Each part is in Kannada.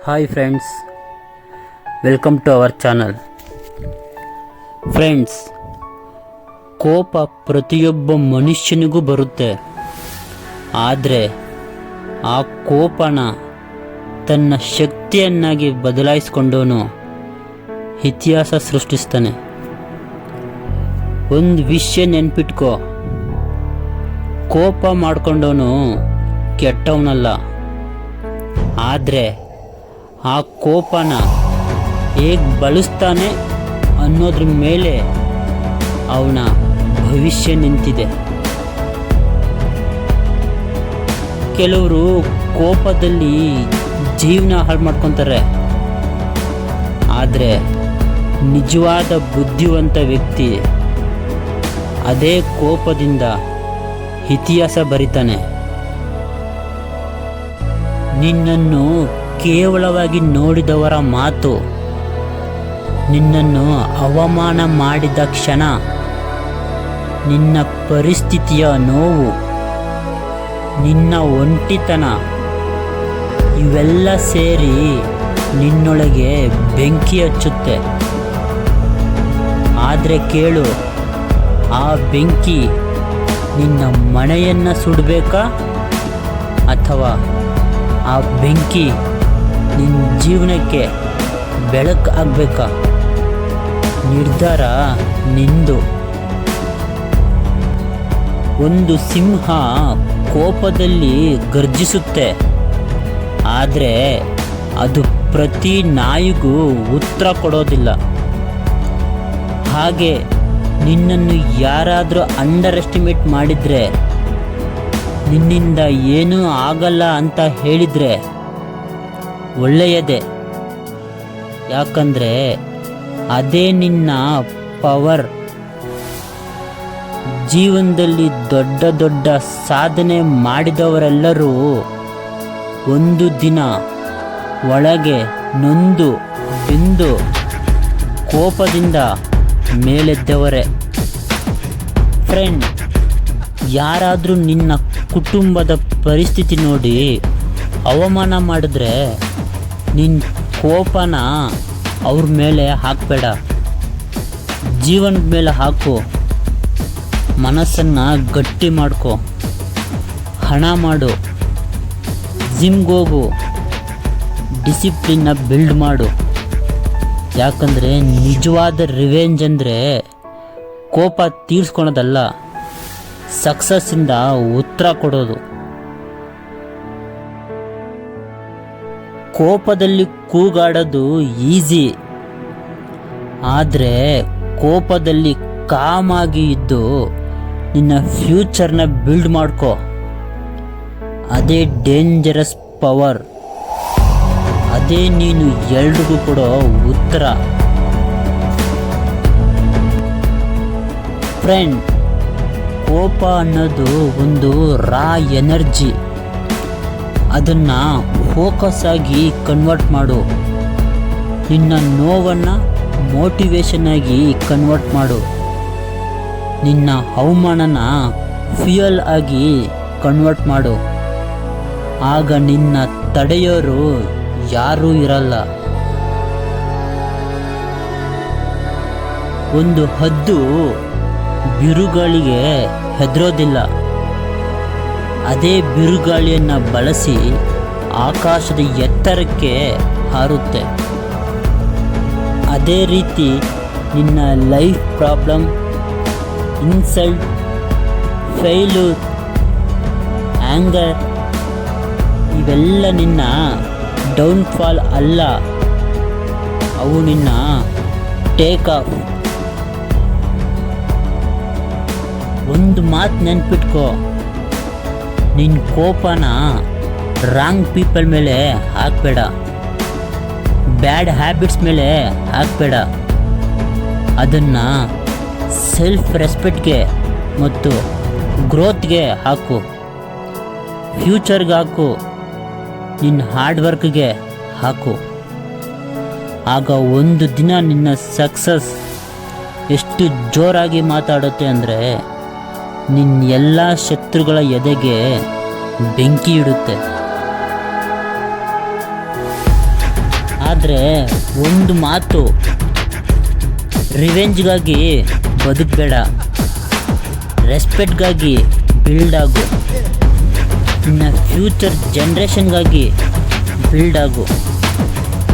Hi friends, welcome to our channel. Friends, ಕೋಪ ಪ್ರತಿಯೊಬ್ಬ ಮನುಷ್ಯನಿಗೂ ಬರುತ್ತೆ. ಆದರೆ ಆ ಕೋಪನ ತನ್ನ ಶಕ್ತಿಯನ್ನಾಗಿ ಬದಲಾಯಿಸ್ಕೊಂಡವನು ಇತಿಹಾಸ ಸೃಷ್ಟಿಸ್ತಾನೆ. ಒಂದು ವಿಷಯ ನೆನ್ಪಿಟ್ಕೋ, ಕೋಪ ಮಾಡ್ಕೊಂಡವನು ಕೆಟ್ಟವನಲ್ಲ, ಆದರೆ ಆ ಕೋಪನ ಹೇಗೆ ಬಳಸ್ತಾನೆ ಅನ್ನೋದ್ರ ಮೇಲೆ ಅವನ ಭವಿಷ್ಯ ನಿಂತಿದೆ. ಕೆಲವರು ಕೋಪದಲ್ಲಿ ಜೀವನ ಹಾಳು ಮಾಡ್ಕೊತಾರೆ, ಆದರೆ ನಿಜವಾದ ಬುದ್ಧಿವಂತ ವ್ಯಕ್ತಿ ಅದೇ ಕೋಪದಿಂದ ಇತಿಹಾಸ ಬರಿತಾನೆ. ನಿನ್ನನ್ನು ಕೇವಲವಾಗಿ ನೋಡಿದವರ ಮಾತು, ನಿನ್ನನ್ನು ಅವಮಾನ ಮಾಡಿದ ಕ್ಷಣ, ನಿನ್ನ ಪರಿಸ್ಥಿತಿಯ ನೋವು, ನಿನ್ನ ಒಂಟಿತನ, ಇವೆಲ್ಲ ಸೇರಿ ನಿನ್ನೊಳಗೆ ಬೆಂಕಿ ಹಚ್ಚುತ್ತೆ. ಆದರೆ ಕೇಳು, ಆ ಬೆಂಕಿ ನಿನ್ನ ಮನೆಯನ್ನು ಸುಡಬೇಕಾ ಅಥವಾ ಆ ಬೆಂಕಿ ನಿನ್ನ ಜೀವನಕ್ಕೆ ಬೆಳಕು ಆಗಬೇಕಾ? ನಿರ್ಧಾರ ನಿಂದು. ಒಂದು ಸಿಂಹ ಕೋಪದಲ್ಲಿ ಗರ್ಜಿಸುತ್ತೆ, ಆದರೆ ಅದು ಪ್ರತಿ ನಾಯಿಗೂ ಉತ್ತರ ಕೊಡೋದಿಲ್ಲ. ಹಾಗೆ ನಿನ್ನನ್ನು ಯಾರಾದರೂ ಅಂಡರ್ ಎಸ್ಟಿಮೇಟ್ ಮಾಡಿದರೆ, ನಿನ್ನಿಂದ ಏನೂ ಆಗಲ್ಲ ಅಂತ ಹೇಳಿದರೆ ಒಳ್ಳೆಯದೇ. ಯಾಕಂದರೆ ಅದೇ ನಿನ್ನ ಪವರ್. ಜೀವನದಲ್ಲಿ ದೊಡ್ಡ ದೊಡ್ಡ ಸಾಧನೆ ಮಾಡಿದವರೆಲ್ಲರೂ ಒಂದು ದಿನ ಒಳಗೆ ನೊಂದು ಬೆಂದು ಕೋಪದಿಂದ ಮೇಲೆದ್ದವರೇ. ಫ್ರೆಂಡ್, ಯಾರಾದರೂ ನಿನ್ನ ಕುಟುಂಬದ ಪರಿಸ್ಥಿತಿ ನೋಡಿ ಅವಮಾನ ಮಾಡಿದ್ರೆ ನಿನ್ನ ಕೋಪನ ಅವ್ರ ಮೇಲೆ ಹಾಕಬೇಡ, ಜೀವನದ ಮೇಲೆ ಹಾಕು. ಮನಸ್ಸನ್ನು ಗಟ್ಟಿ ಮಾಡ್ಕೊ, ಹಣ ಮಾಡು, ಜಿಮ್ಗೋಗು, ಡಿಸಿಪ್ಲಿನ್ನ ಬಿಲ್ಡ್ ಮಾಡು. ಯಾಕಂದರೆ ನಿಜವಾದ ರಿವೆಂಜ್ ಅಂದರೆ ಕೋಪ ತೀರಿಸ್ಕೊಳೋದಲ್ಲ, ಸಕ್ಸಸ್ಸಿಂದ ಉತ್ತರ ಕೊಡೋದು. ಕೋಪದಲ್ಲಿ ಕೂಗಾಡೋದು ಈಸಿ, ಆದರೆ ಕೋಪದಲ್ಲಿ ಕಾಮಾಗಿ ಇದ್ದು ನಿನ್ನ ಫ್ಯೂಚರ್ನ ಬಿಲ್ಡ್ ಮಾಡ್ಕೋ. ಅದೇ ಡೇಂಜರಸ್ ಪವರ್. ಅದೇ ನೀನು ಎಲ್ರಿಗೂ ಕೊಡೋ ಉತ್ತರ. ಫ್ರೆಂಡ್, ಕೋಪ ಅನ್ನೋದು ಒಂದು ರಾ ಎನರ್ಜಿ. ಅದನ್ನು ಫೋಕಸ್ ಆಗಿ ಕನ್ವರ್ಟ್ ಮಾಡು. ನಿನ್ನ ನೋವನ್ನು ಮೋಟಿವೇಶನ್ ಆಗಿ ಕನ್ವರ್ಟ್ ಮಾಡು. ನಿನ್ನ ಅವಮಾನನ ಫ್ಯೂಯಲ್ ಆಗಿ ಕನ್ವರ್ಟ್ ಮಾಡು. ಆಗ ನಿನ್ನ ತಡೆಯೋರು ಯಾರೂ ಇರಲ್ಲ. ಒಂದು ಹದ್ದು ಬಿರುಗಾಳಿಗೆ ಹೆದರೋದಿಲ್ಲ, ಅದೇ ಬಿರುಗಾಳಿಯನ್ನು ಬಳಸಿ ಆಕಾಶದ ಎತ್ತರಕ್ಕೆ ಹಾರುತ್ತೆ. ಅದೇ ರೀತಿ ನಿನ್ನ life problem, insult, failure, anger ಇವೆಲ್ಲ ನಿನ್ನ ಡೌನ್ಫಾಲ್ ಅಲ್ಲ, ಅವು ನಿನ್ನ ಟೇಕ್ ಆಫ್. ಒಂದು ಮಾತು ನೆನ್ಪಿಟ್ಕೋ, ನಿನ್ನ ಕೋಪನ ರಾಂಗ್ ಪೀಪಲ್ ಮೇಲೆ ಹಾಕಬೇಡ, ಬ್ಯಾಡ್ ಹ್ಯಾಬಿಟ್ಸ್ ಮೇಲೆ ಹಾಕಬೇಡ. ಅದನ್ನು ಸೆಲ್ಫ್ ರೆಸ್ಪೆಕ್ಟ್ಗೆ ಮತ್ತು ಗ್ರೋತ್ಗೆ ಹಾಕು, ಫ್ಯೂಚರ್ಗೆ ಹಾಕು, ನಿನ್ನ ಹಾರ್ಡ್ ವರ್ಕ್ಗೆ ಹಾಕು. ಆಗ ಒಂದು ದಿನ ನಿನ್ನ ಸಕ್ಸಸ್ ಎಷ್ಟು ಜೋರಾಗಿ ಮಾತಾಡುತ್ತೆ ಅಂದರೆ ನಿನ್ನ ಎಲ್ಲ ಶತ್ರುಗಳ ಎದೆಗೆ ಬೆಂಕಿ ಇಡುತ್ತೆ. ಆದರೆ ಒಂದು ಮಾತು, ರಿವೆಂಜ್ಗಾಗಿ ಬದುಕಬೇಡ, ರೆಸ್ಪೆಕ್ಟ್ಗಾಗಿ ಬಿಲ್ಡ್ ಆಗು, ನಿನ್ನ ಫ್ಯೂಚರ್ ಜನ್ರೇಷನ್ಗಾಗಿ ಬಿಲ್ಡ್ ಆಗು,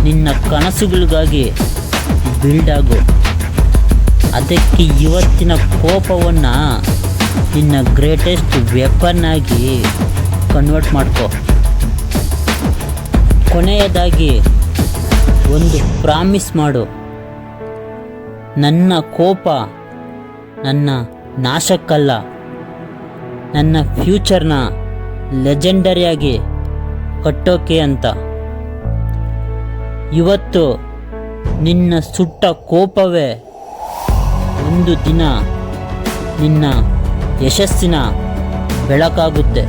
ನಿನ್ನ ಕನಸುಗಳಿಗಾಗಿ ಬಿಲ್ಡ್ ಆಗು. ಅದಕ್ಕೆ ಇವತ್ತಿನ ಕೋಪವನ್ನು ನಿನ್ನ ಗ್ರೇಟೆಸ್ಟ್ ವೆಪನ್ ಆಗಿ ಕನ್ವರ್ಟ್ ಮಾಡ್ಕೋ. ಕೊನೆಯದಾಗಿ ಒಂದು ಪ್ರಾಮಿಸ್ ಮಾಡು, ನನ್ನ ಕೋಪ ನನ್ನ ನಾಶಕ್ಕಲ್ಲ, ನನ್ನ ಫ್ಯೂಚರ್ನ ಲೆಜೆಂಡರಿಯಾಗಿ ಕಟ್ಟೋಕೆ ಅಂತ. ಇವತ್ತು ನಿನ್ನ ಸುಟ್ಟ ಕೋಪವೇ ಒಂದು ದಿನ ನಿನ್ನ ಯಶಸ್ಸಿನ ಬೆಳಕಾಗುತ್ತೆ.